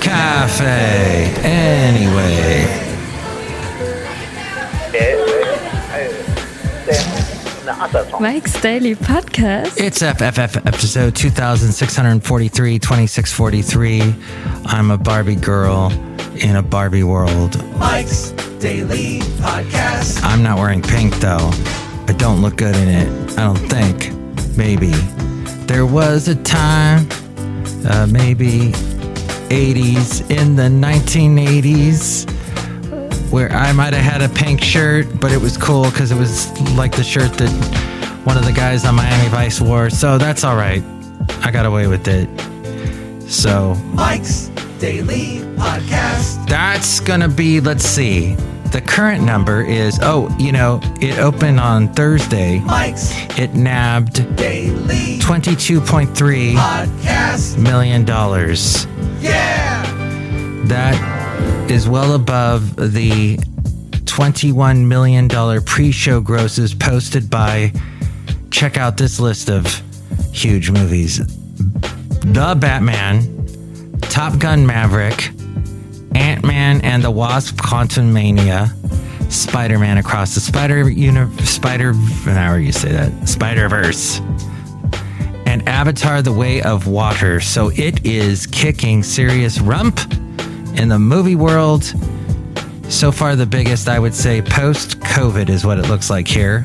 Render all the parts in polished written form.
Cafe. Anyway. Mike's Daily Podcast. It's FFF episode 2643, 2643. I'm a Barbie girl in a Barbie world. Mike's Daily Podcast. I'm not wearing pink though. I don't look good in it. I don't think. Maybe. There was a time, maybe 80s, in the 1980s, where I might have had a pink shirt, but it was cool because it was like the shirt that one of the guys on Miami Vice wore. So that's all right. I got away with it. So Mike's Daily Podcast. That's going to be, let's see. The current number is, it opened on Thursday. Mike's It nabbed Daily $22.3 Podcast. million. Yeah! That is well above the $21 million pre-show grosses posted by, check out this list of huge movies: The Batman, Top Gun Maverick, Ant-Man and the Wasp: Quantumania, Spider-Man Across the Spider-Verse, and Avatar: The Way of Water. So it is kicking serious rump in the movie world. So far the biggest, I would say, post-COVID is what it looks like here.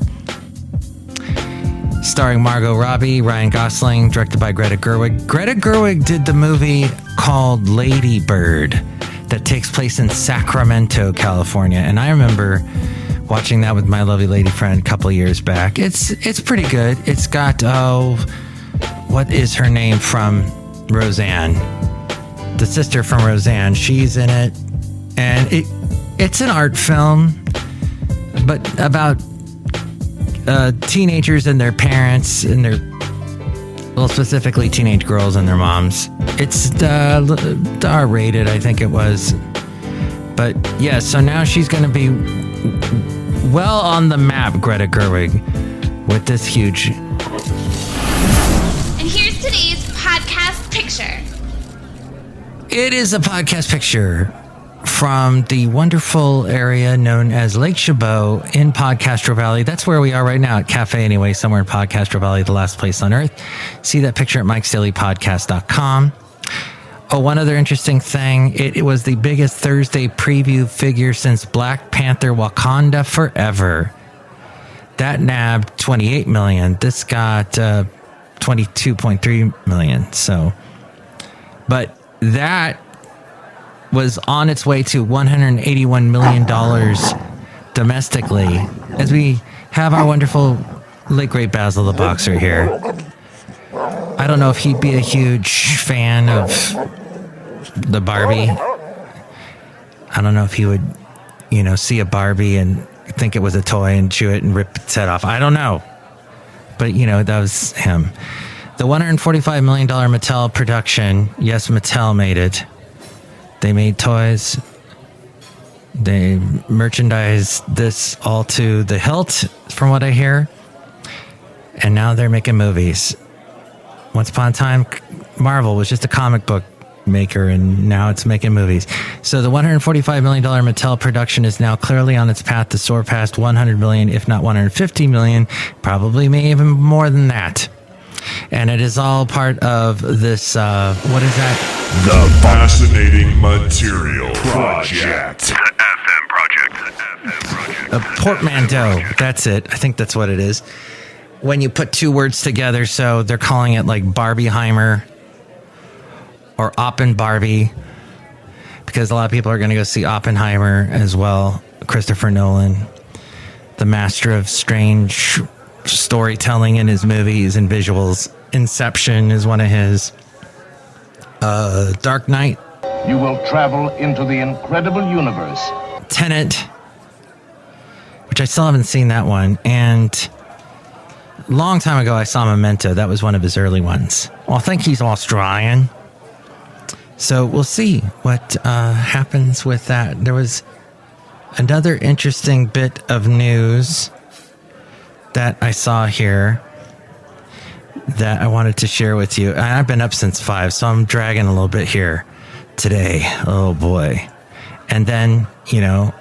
Starring Margot Robbie, Ryan Gosling, directed by Greta Gerwig. Greta Gerwig did the movie called Lady Bird that takes place in Sacramento, California. And I remember watching that with my lovely lady friend a couple of years back. It's pretty good. It's got, what is her name from Roseanne? The sister from Roseanne. She's in it. And it's an art film, but about teenagers and their parents and specifically teenage girls and their moms. It's R-rated, I think it was. But yeah, so now she's going to be well on the map, Greta Gerwig, with this huge. And here's today's podcast picture. It is a podcast picture from the wonderful area known as Lake Chabot in Podcastro Valley. That's where we are right now, at Cafe Anyway, somewhere in Podcastro Valley, the last place on earth. See that picture at MikesDailyPodcast.com. Oh, one other interesting thing. It was the biggest Thursday preview figure since Black Panther Wakanda Forever. That nabbed $28 million. This got $22.3 million. So, but that was on its way to $181 million domestically, as we have our wonderful late great Basil the Boxer here. I don't know if he'd be a huge fan of the Barbie. I don't know if he would, see a Barbie and think it was a toy and chew it and rip its head off. I don't know. But, that was him. The $145 million Mattel production. Yes, Mattel made it. They made toys. They merchandised this all to the hilt, from what I hear. And now they're making movies. Once upon a time, Marvel was just a comic book maker, and now it's making movies. So the $145 million Mattel production is now clearly on its path to soar past $100 million, if not $150 million, probably maybe even more than that. And it is all part of this, what is that? The Fascinating Material Project. FM Project. A portmanteau. That's it. I think that's what it is. When you put two words together, so they're calling it like Barbieheimer or Oppen Barbie, because a lot of people are going to go see Oppenheimer as well. Christopher Nolan, the master of strange storytelling in his movies and visuals. Inception is one of his. Dark Knight. You will travel into the incredible universe. Tenet, which I still haven't seen that one. And a long time ago, I saw Memento. That was one of his early ones. Well, I think he's Australian. So we'll see what happens with that. There was another interesting bit of news that I saw here that I wanted to share with you. I've been up since 5, so I'm dragging a little bit here. today. Oh boy. And then, you know,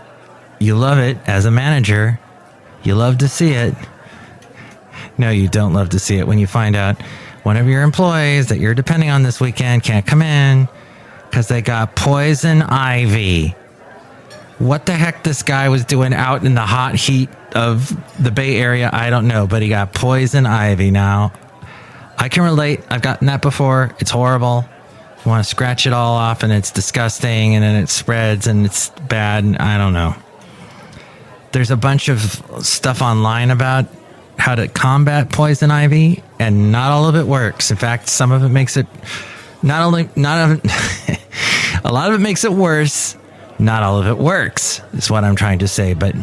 you love it as a manager. You love to see it. No, you don't love to see it when you find out one of your employees that you're depending on this weekend can't come in because they got poison ivy. What the heck this guy was doing out in the hot heat of the Bay Area, I don't know, but he got poison ivy. Now, I can relate. I've gotten that before. It's horrible. You want to scratch it all off, and it's disgusting, and then it spreads, and it's bad, and I don't know. There's a bunch of stuff online about how to combat poison ivy, and not all of it works. In fact, some of it makes it a lot of it makes it worse. Not all of it works, is what I'm trying to say. But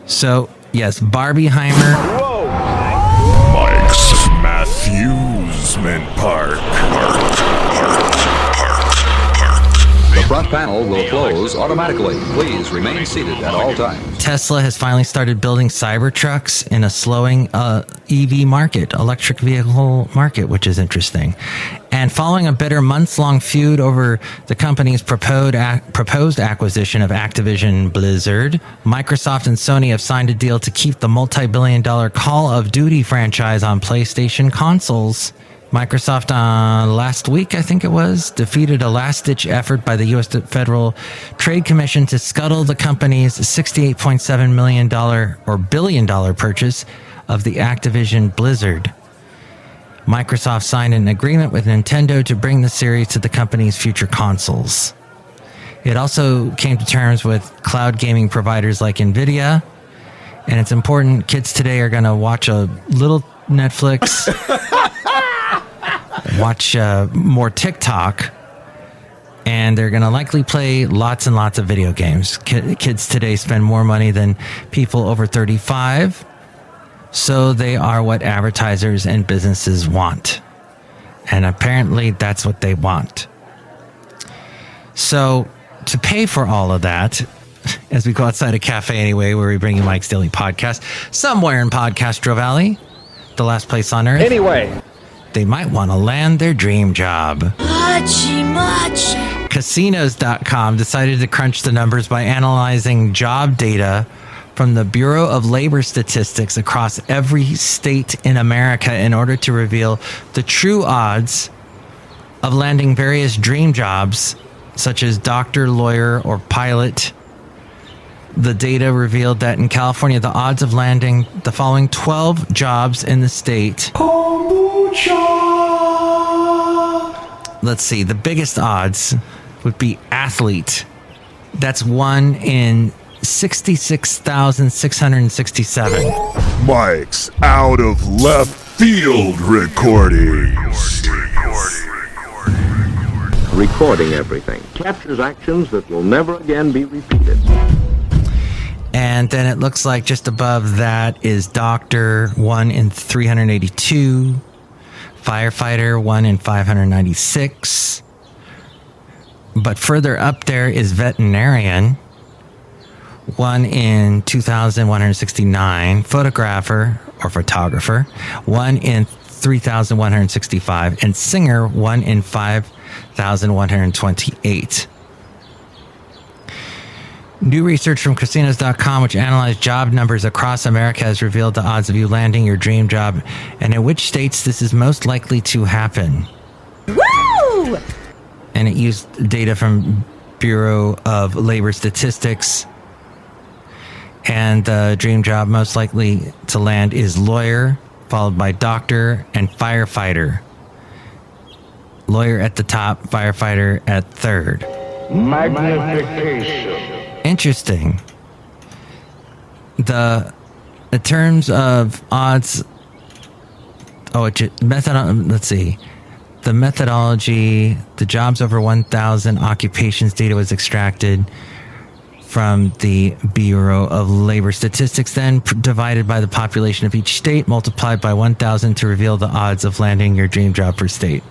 so, yes, Barbieheimer. Mike's Matthewsman Park. The front panel will close automatically. Please remain seated at all times. Tesla has finally started building Cybertrucks in a slowing EV market, electric vehicle market, which is interesting. And following a bitter months-long feud over the company's proposed acquisition of Activision Blizzard, Microsoft and Sony have signed a deal to keep the multi-billion-dollar Call of Duty franchise on PlayStation consoles. Microsoft last week, I think it was, defeated a last-ditch effort by the U.S. Federal Trade Commission to scuttle the company's $68.7 million or billion-dollar purchase of the Activision Blizzard. Microsoft signed an agreement with Nintendo to bring the series to the company's future consoles. It also came to terms with cloud gaming providers like Nvidia, and it's important kids today are going to watch a little Netflix, watch more TikTok, and they're going to likely play lots and lots of video games. Kids today spend more money than people over 35, so they are what advertisers and businesses want. And apparently that's what they want. So to pay for all of that, as we go outside a cafe anyway, where we bring you Mike's Daily Podcast, somewhere in Podcastro Valley, the last place on earth. Anyway, they might want to land their dream job. Casinos.com decided to crunch the numbers by analyzing job data from the Bureau of Labor Statistics across every state in America in order to reveal the true odds of landing various dream jobs, such as doctor, lawyer, or pilot. The data revealed that in California, the odds of landing the following 12 jobs in the state. Let's see, the biggest odds would be athlete. That's 1 in 66,667. Mike's out of left field recordings. Recording everything captures actions that will never again be repeated. And then it looks like just above that is doctor, 1 in 382. Firefighter, 1 in 596. But further up there is veterinarian, 1 in 2,169. Photographer or photographer, 1 in 3,165. And singer, 1 in 5,128. New research from casinos.com, which analyzed job numbers across America, has revealed the odds of you landing your dream job and in which states this is most likely to happen. Woo! And it used data from Bureau of Labor Statistics. And the dream job most likely to land is lawyer, followed by doctor and firefighter. Lawyer at the top, firefighter at third. Magnification. Interesting. In terms of odds, let's see. The methodology, the jobs over 1,000 occupations data was extracted from the Bureau of Labor Statistics, then divided by the population of each state, multiplied by 1,000 to reveal the odds of landing your dream job per state.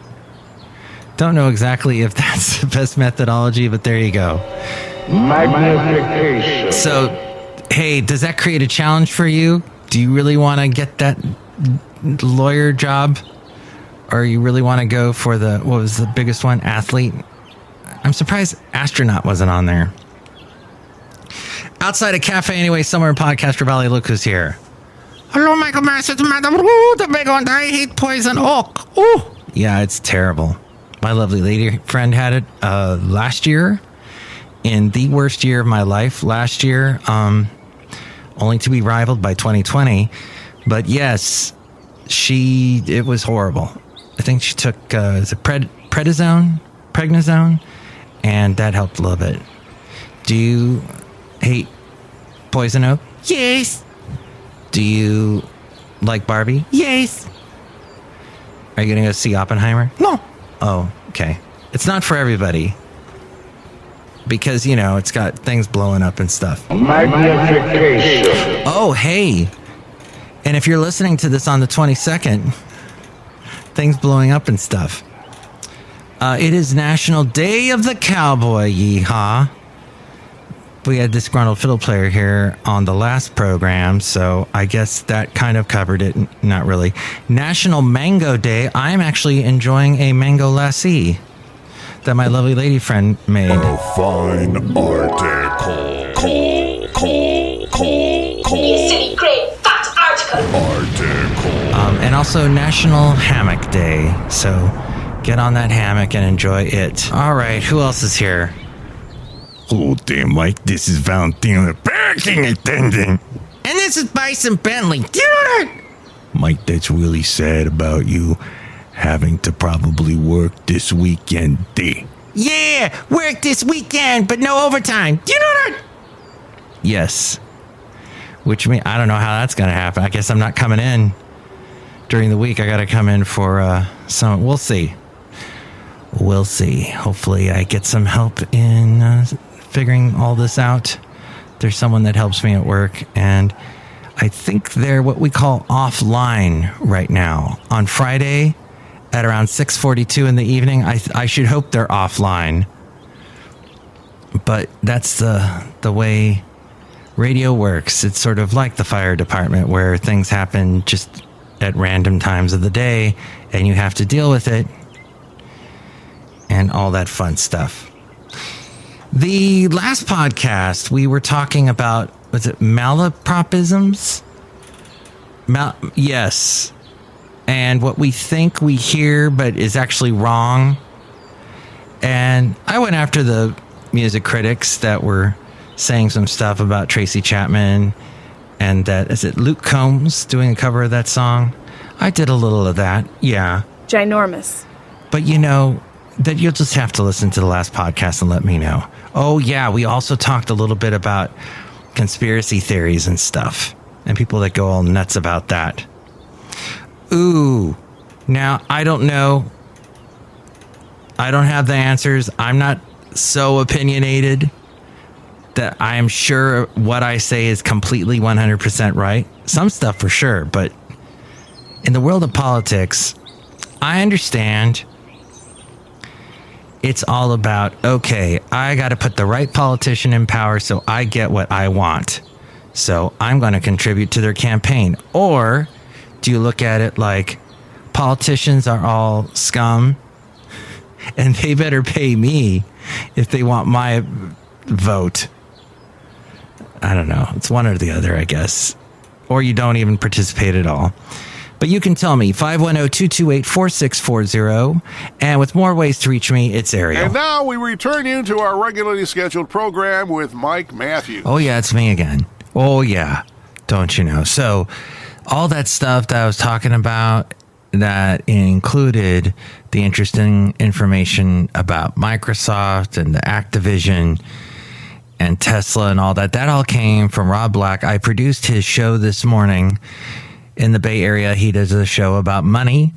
Don't know exactly if that's the best methodology, but there you go. Magnification. So, hey, does that create a challenge for you? Do you really want to get that lawyer job? Or you really want to go for what was the biggest one? Athlete? I'm surprised astronaut wasn't on there. Outside a cafe anyway, somewhere in Podcaster Valley, look who's here. Hello, Michael Masters, Madame Rootabega, and I hate poison oak. Oh, yeah, it's terrible. My lovely lady friend had it last year, in the worst year of my life last year, only to be rivaled by 2020. But yes, it was horrible. I think she took prednisone, and that helped a little bit. Do you hate poison oak? Yes. Do you like Barbie? Yes. Are you going to go see Oppenheimer? No. Oh, okay. It's not for everybody. Because, it's got things blowing up and stuff. Magnification. Oh, hey. And if you're listening to this on the 22nd, things blowing up and stuff. It is National Day of the Cowboy, yeehaw. We had disgruntled fiddle player here on the last program, so I guess that kind of covered it. Not really. National Mango Day. I'm actually enjoying a mango lassi that my lovely lady friend made. A fine article. You silly, great, fat article. And also National Hammock Day. So get on that hammock and enjoy it. All right, who else is here? Hello there, Mike. This is Valentino, the parking attendant. And this is Bison Bentley. Do you know that? Mike, that's really sad about you having to probably work this weekend day. Yeah, work this weekend, but no overtime. Do you know that? Yes. Which means, I don't know how that's going to happen. I guess I'm not coming in during the week. I got to come in for some. We'll see. We'll see. Hopefully I get some help in figuring all this out. There's someone that helps me at work, and I think they're what we call offline right now. On Friday at around 6:42 in the evening, I should hope they're offline. But that's the way radio works. It's sort of like the fire department, where things happen just at random times of the day, and you have to deal with it. And all that fun stuff. The last podcast, we were talking about, was it malapropisms? Yes. And what we think we hear, but is actually wrong. And I went after the music critics that were saying some stuff about Tracy Chapman. And that, is it Luke Combs doing a cover of that song? I did a little of that, yeah. Ginormous. But that you'll just have to listen to the last podcast and let me know. Oh, yeah, we also talked a little bit about conspiracy theories and stuff, and people that go all nuts about that. Ooh, now, I don't know. I don't have the answers. I'm not so opinionated that I am sure what I say is completely 100% right. Some stuff for sure, but in the world of politics, I understand. It's all about, okay, I got to put the right politician in power so I get what I want. So I'm going to contribute to their campaign. Or do you look at it like politicians are all scum and they better pay me if they want my vote? I don't know. It's one or the other, I guess. Or you don't even participate at all. But you can tell me, 510-228-4640. And with more ways to reach me, it's Ariel. And now we return you to our regularly scheduled program with Mike Matthews. Oh, yeah, it's me again. Oh, yeah. Don't you know? So all that stuff that I was talking about that included the interesting information about Microsoft and the Activision and Tesla and all that, that all came from Rob Black. I produced his show this morning. In the Bay Area, he does a show about money,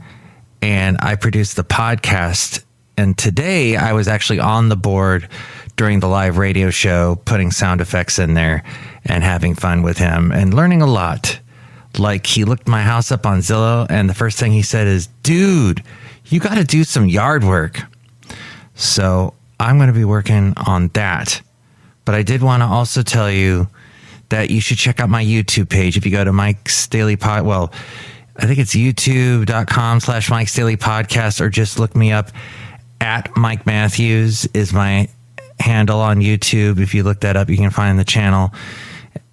and I produced the podcast. And today, I was actually on the board during the live radio show, putting sound effects in there and having fun with him and learning a lot. Like, he looked my house up on Zillow, and the first thing he said is, dude, you got to do some yard work. So I'm going to be working on that. But I did want to also tell you that you should check out my YouTube page. If you go to Mike's Daily Pod, I think it's youtube.com/MikesDailyPodcast, or just look me up at Mike Matthews is my handle on YouTube. If you look that up, you can find the channel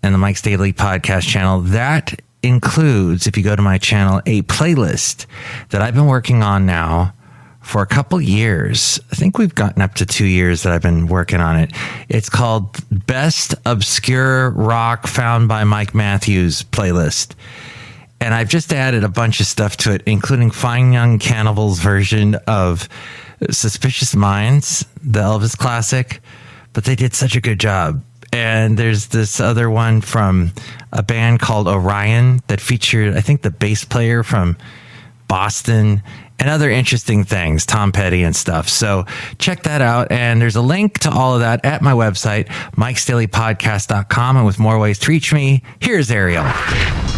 and the Mike's Daily Podcast channel. That includes, if you go to my channel, a playlist that I've been working on now for a couple years. I think we've gotten up to 2 years that I've been working on it. It's called Best Obscure Rock Found by Mike Matthews playlist. And I've just added a bunch of stuff to it, including Fine Young Cannibals' version of Suspicious Minds, the Elvis classic. But they did such a good job. And there's this other one from a band called Orion that featured, I think, the bass player from Boston and other interesting things, Tom Petty and stuff. So check that out. And there's a link to all of that at my website, MikesDailyPodcast.com. And with more ways to reach me, here's Ariel.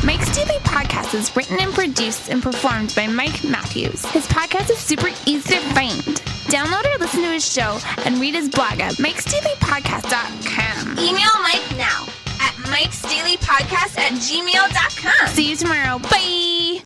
Mike's Daily Podcast is written and produced and performed by Mike Matthews. His podcast is super easy to find. Download or listen to his show and read his blog at MikesDailyPodcast.com. Email Mike now at MikesDailyPodcast@gmail.com. See you tomorrow. Bye!